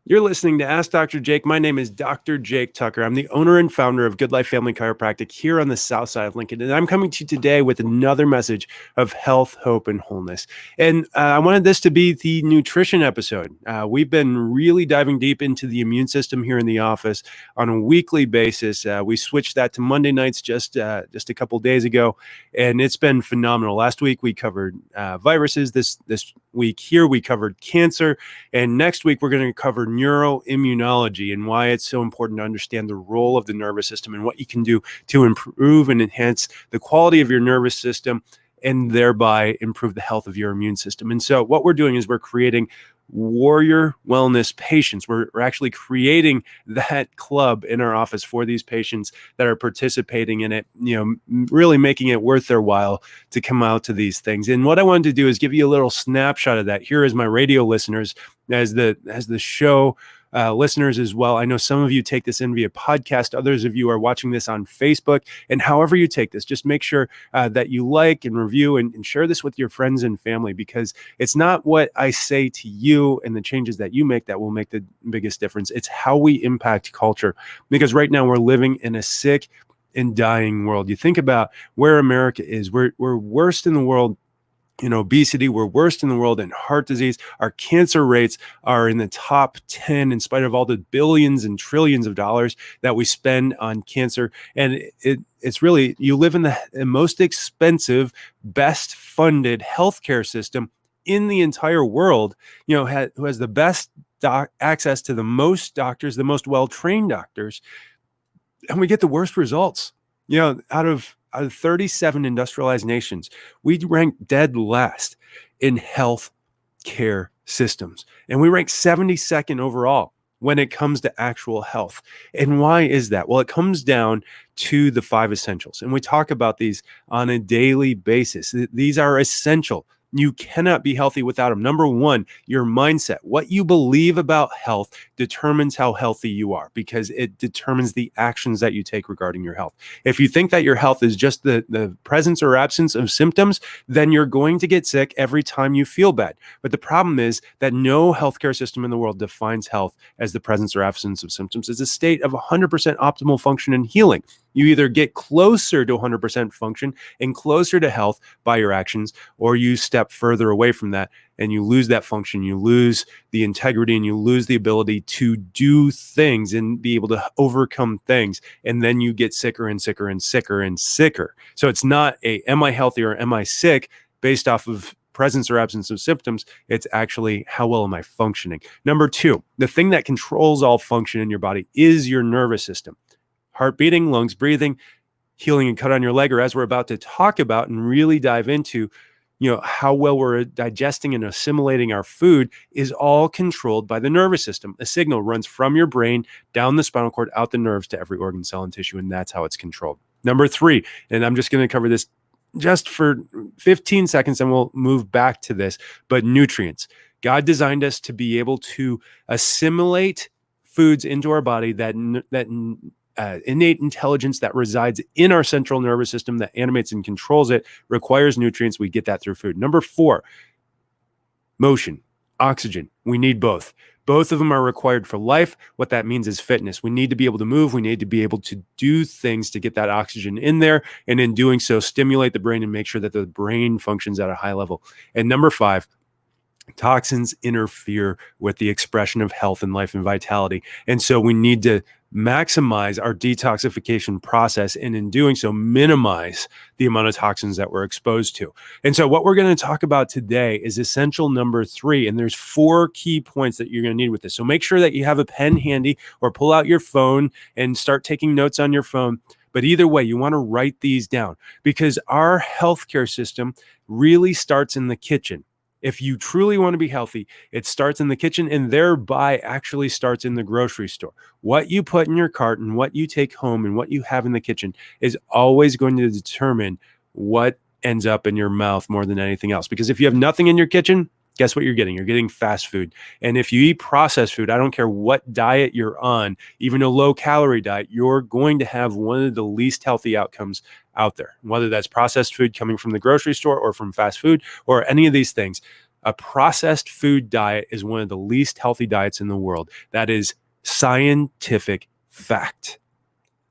You're listening to Ask Dr. Jake. My name is Dr. Jake Tucker. I'm the owner and founder of Good Life Family Chiropractic here on the south side of Lincoln. And I'm coming to you today with another message of health, hope, and wholeness. And I wanted this to be the nutrition episode. We've been really diving deep into the immune system here in the office on a weekly basis. We switched that to Monday nights just a couple days ago, and it's been phenomenal. Last week we covered viruses. This week here we covered cancer. And next week, we're going to cover neuroimmunology and why it's so important to understand the role of the nervous system and what you can do to improve and enhance the quality of your nervous system and thereby improve the health of your immune system. And so what we're doing is we're creating Warrior Wellness Patients. We're actually creating that club in our office for these patients that are participating in it, really making it worth their while to come out to these things. And what I wanted to do is give you a little snapshot of that. Here is my radio listeners as the show listeners as well. I know some of you take this in via podcast. Others of you are watching this on Facebook. And however you take this, just make sure that you like and review and share this with your friends and family, because it's not what I say to you and the changes that you make that will make the biggest difference. It's how we impact culture, because right now we're living in a sick and dying world. You think about where America is. We're worst in the world in obesity. We're worst in the world in heart disease. Our cancer rates are in the top 10 in spite of all the billions and trillions of dollars that we spend on cancer. And it's really, you live in the most expensive, best funded healthcare system in the entire world, who has the best access to the most doctors, the most well-trained doctors, and we get the worst results. Out of 37 industrialized nations, we rank dead last in health care systems. And we rank 72nd overall when it comes to actual health. And why is that? Well, it comes down to the 5 essentials. And we talk about these on a daily basis. These are essential. You cannot be healthy without them. Number one, your mindset. What you believe about health determines how healthy you are, because it determines the actions that you take regarding your health. If you think that your health is just the presence or absence of symptoms, then you're going to get sick every time you feel bad. But the problem is that no healthcare system in the world defines health as the presence or absence of symptoms. It's a state of 100% optimal function and healing. You either get closer to 100% function and closer to health by your actions, or you step further away from that and you lose that function, you lose the integrity, and you lose the ability to do things and be able to overcome things. And then you get sicker and sicker and sicker and sicker. So it's not am I healthy or am I sick based off of presence or absence of symptoms. It's actually, how well am I functioning? Number two, the thing that controls all function in your body is your nervous system. Heart beating, lungs breathing, healing and cut on your leg, or as we're about to talk about and really dive into, how well we're digesting and assimilating our food, is all controlled by the nervous system. A signal runs from your brain down the spinal cord, out the nerves to every organ, cell, and tissue, and that's how it's controlled. Number three, and I'm just going to cover this just for 15 seconds and we'll move back to this, but nutrients. God designed us to be able to assimilate foods into our body that innate intelligence that resides in our central nervous system that animates and controls it requires nutrients. We get that through food. Number four, motion, oxygen. We need both. Both of them are required for life. What that means is fitness. We need to be able to move. We need to be able to do things to get that oxygen in there. And in doing so, stimulate the brain and make sure that the brain functions at a high level. And number five, toxins interfere with the expression of health and life and vitality. And so we need to maximize our detoxification process, and in doing so, minimize the amount of toxins that we're exposed to. And so what we're going to talk about today is essential number 3, and there's 4 key points that you're going to need with this. So make sure that you have a pen handy or pull out your phone and start taking notes on your phone. But either way, you want to write these down, because our healthcare system really starts in the kitchen. If you truly want to be healthy, it starts in the kitchen and thereby actually starts in the grocery store. What you put in your cart and what you take home and what you have in the kitchen is always going to determine what ends up in your mouth more than anything else. Because if you have nothing in your kitchen, guess what you're getting? You're getting fast food. And if you eat processed food, I don't care what diet you're on, even a low-calorie diet, you're going to have one of the least healthy outcomes out there, whether that's processed food coming from the grocery store or from fast food or any of these things. A processed food diet is one of the least healthy diets in the world. That is scientific fact.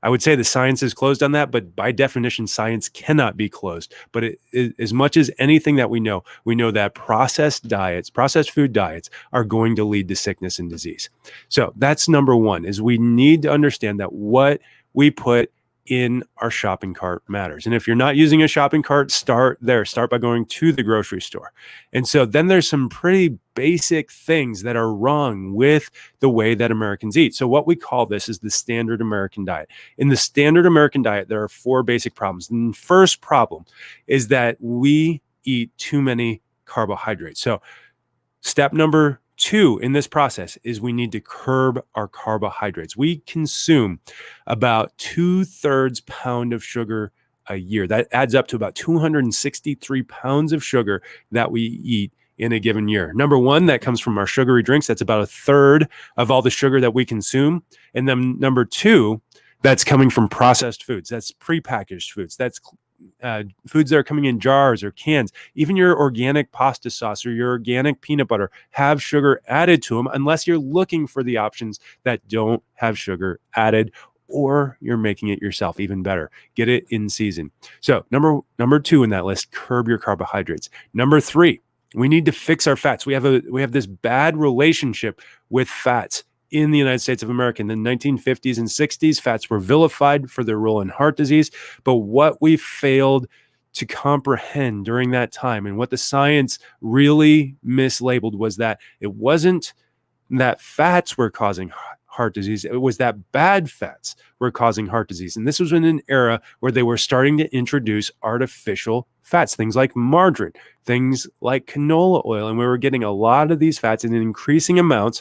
I would say the science is closed on that, but by definition, science cannot be closed. But as much as anything that we know that processed food diets are going to lead to sickness and disease. So that's number one, is we need to understand that what we put in our shopping cart matters. And if you're not using a shopping cart, start there. Start by going to the grocery store. And so then there's some pretty basic things that are wrong with the way that Americans eat. So what we call this is the standard American diet. In the standard American diet, there are 4 basic problems. And the first problem is that we eat too many carbohydrates. So step number 2 in this process is we need to curb our carbohydrates. We consume about 2/3 pound of sugar a year. That adds up to about 263 pounds of sugar that we eat in a given year. Number 1, that comes from our sugary drinks. That's about 1/3 of all the sugar that we consume. And then number 2, that's coming from processed foods. That's prepackaged foods. That's foods that are coming in jars or cans. Even your organic pasta sauce or your organic peanut butter have sugar added to them, unless you're looking for the options that don't have sugar added, or you're making it yourself. Even better, get it in season. So number 2 in that list, curb your carbohydrates. Number 3, we need to fix our fats. We have this bad relationship with fats. In the United States of America in the 1950s and 60s, fats were vilified for their role in heart disease. But what we failed to comprehend during that time, and what the science really mislabeled, was that it wasn't that fats were causing heart disease. It was that bad fats were causing heart disease. And this was in an era where they were starting to introduce artificial fats, things like margarine, things like canola oil. And we were getting a lot of these fats in increasing amounts.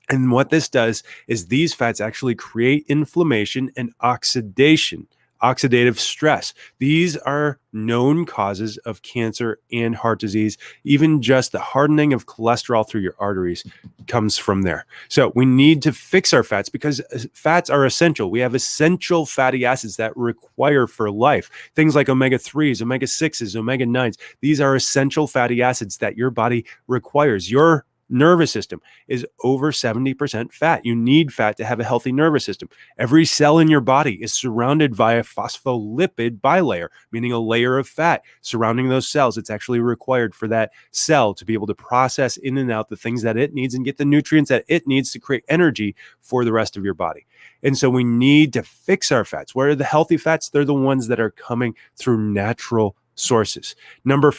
And what this does is these fats actually create inflammation and oxidation, oxidative stress. These are known causes of cancer and heart disease. Even just the hardening of cholesterol through your arteries comes from there. So we need to fix our fats, because fats are essential. We have essential fatty acids that require for life. Things like omega-3s, omega-6s, omega-9s. These are essential fatty acids that your body requires. Your nervous system is over 70% fat. You need fat to have a healthy nervous system. Every cell in your body is surrounded by a phospholipid bilayer, meaning a layer of fat surrounding those cells. It's actually required for that cell to be able to process in and out the things that it needs and get the nutrients that it needs to create energy for the rest of your body. And so we need to fix our fats. Where are the healthy fats? They're the ones that are coming through natural sources. Number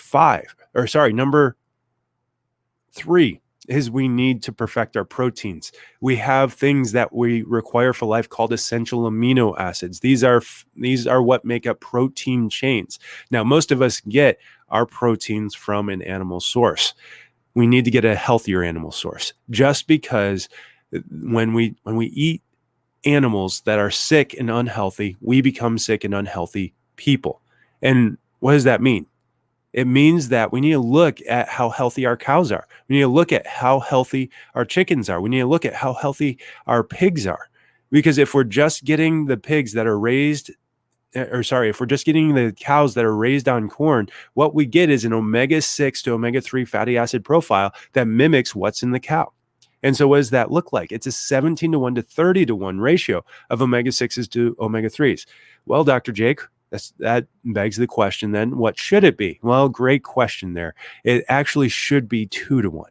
3 is we need to perfect our proteins. We have things that we require for life called essential amino acids. These are what make up protein chains. Now, most of us get our proteins from an animal source. We need to get a healthier animal source, just because when we eat animals that are sick and unhealthy, we become sick and unhealthy people. And what does that mean? It means that we need to look at how healthy our cows are. We need to look at how healthy our chickens are. We need to look at how healthy our pigs are. Because if we're just getting the pigs that are raised, if we're just getting the cows that are raised on corn, what we get is an omega-6 to omega-3 fatty acid profile that mimics what's in the cow. And so what does that look like? It's a 17-to-1 to 30-to-1 ratio of omega-6s to omega-3s. Well, Dr. Jake, that begs the question then, what should it be? Well, great question there. It actually should be 2-to-1.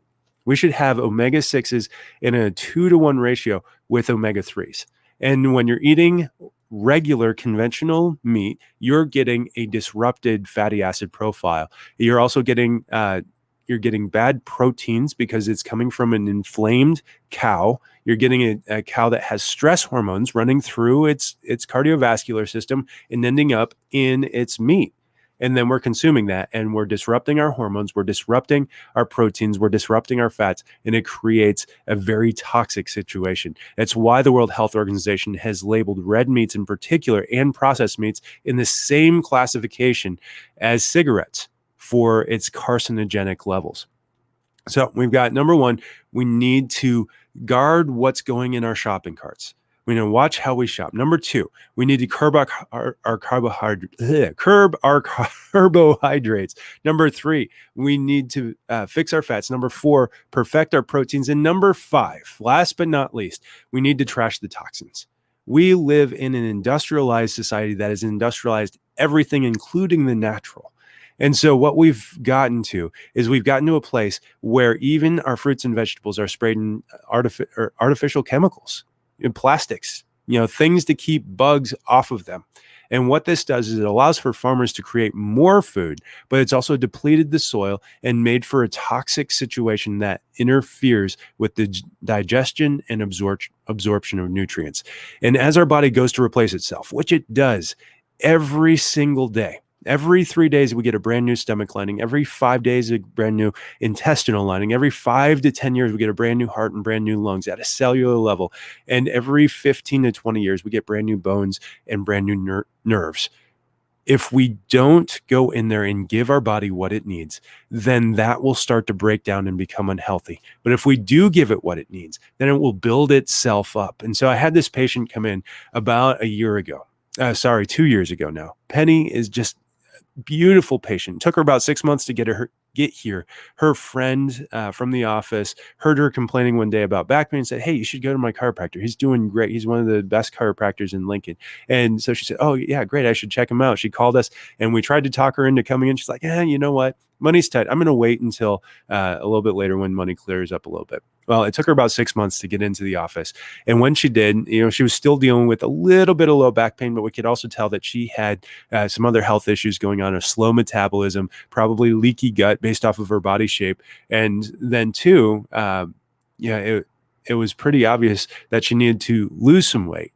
We should have omega-6s in a 2-to-1 ratio with omega-3s. And when you're eating regular conventional meat, you're getting a disrupted fatty acid profile. You're also getting bad proteins because it's coming from an inflamed cow. You're getting a cow that has stress hormones running through its cardiovascular system and ending up in its meat. And then we're consuming that, and we're disrupting our hormones, we're disrupting our proteins, we're disrupting our fats, and it creates a very toxic situation. That's why the World Health Organization has labeled red meats in particular and processed meats in the same classification as cigarettes for its carcinogenic levels. So we've got number 1, we need to guard what's going in our shopping carts. We need to watch how we shop. Number two, we need to curb our curb our carbohydrates. Number three, we need to fix our fats. Number four, perfect our proteins. And number five, last but not least, we need to trash the toxins. We live in an industrialized society that has industrialized everything, including the natural. And so what we've gotten to is we've gotten to a place where even our fruits and vegetables are sprayed in artificial chemicals, in plastics, things to keep bugs off of them. And what this does is it allows for farmers to create more food, but it's also depleted the soil and made for a toxic situation that interferes with the digestion and absorption of nutrients. And as our body goes to replace itself, which it does every single day, every 3 days, we get a brand new stomach lining. Every 5 days, a brand new intestinal lining. Every 5 to 10 years, we get a brand new heart and brand new lungs at a cellular level. And every 15 to 20 years, we get brand new bones and brand new nerves. If we don't go in there and give our body what it needs, then that will start to break down and become unhealthy. But if we do give it what it needs, then it will build itself up. And so I had this patient come in about a year ago. 2 years ago now. Penny is just beautiful patient. It took her about 6 months to get here. Her friend from the office heard her complaining one day about back pain and said, "Hey, you should go to my chiropractor. He's doing great. He's one of the best chiropractors in Lincoln." And so she said, "Oh yeah, great. I should check him out." She called us and we tried to talk her into coming in. She's like, "You know what? Money's tight. I'm going to wait until a little bit later when money clears up a little bit." Well, it took her about 6 months to get into the office. And when she did, she was still dealing with a little bit of low back pain, but we could also tell that she had some other health issues going on, a slow metabolism, probably leaky gut based off of her body shape. And then too, it was pretty obvious that she needed to lose some weight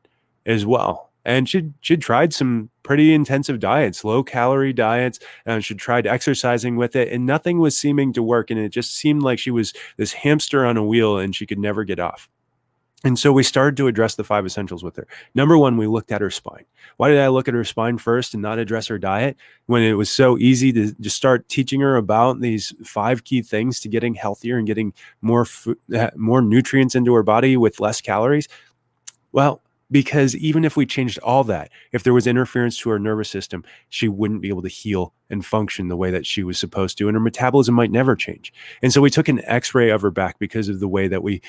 as well. And she'd tried some pretty intensive diets, low calorie diets, and she'd tried exercising with it, and nothing was seeming to work. And it just seemed like she was this hamster on a wheel and she could never get off. And so we started to address the 5 essentials with her. Number one, we looked at her spine. Why did I look at her spine first and not address her diet when it was so easy to just start teaching her about these 5 key things to getting healthier and getting more nutrients into her body with less calories? Well, because even if we changed all that, if there was interference to her nervous system, she wouldn't be able to heal and function the way that she was supposed to, and her metabolism might never change. And so we took an x-ray of her back because of the way that we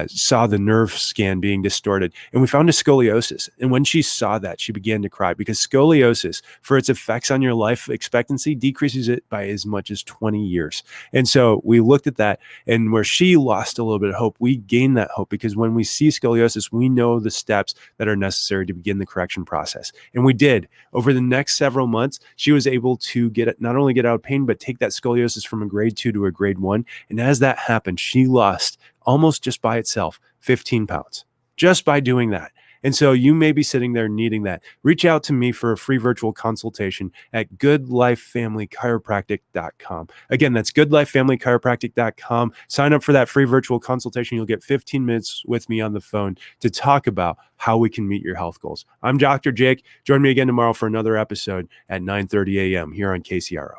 saw the nerve scan being distorted, and we found a scoliosis. And when she saw that, she began to cry because scoliosis, for its effects on your life expectancy, decreases it by as much as 20 years. And so we looked at that, and where she lost a little bit of hope, we gained that hope because when we see scoliosis, we know the steps that are necessary to begin the correction process. And we did. Over the next several months, she was able to not only get out of pain, but take that scoliosis from a grade 2 to a grade 1. And as that happened, she lost almost just by itself 15 pounds just by doing that. And so you may be sitting there needing that. Reach out to me for a free virtual consultation at goodlifefamilychiropractic.com. Again, that's goodlifefamilychiropractic.com. Sign up for that free virtual consultation. You'll get 15 minutes with me on the phone to talk about how we can meet your health goals. I'm Dr. Jake. Join me again tomorrow for another episode at 9:30 a.m. here on KCRO.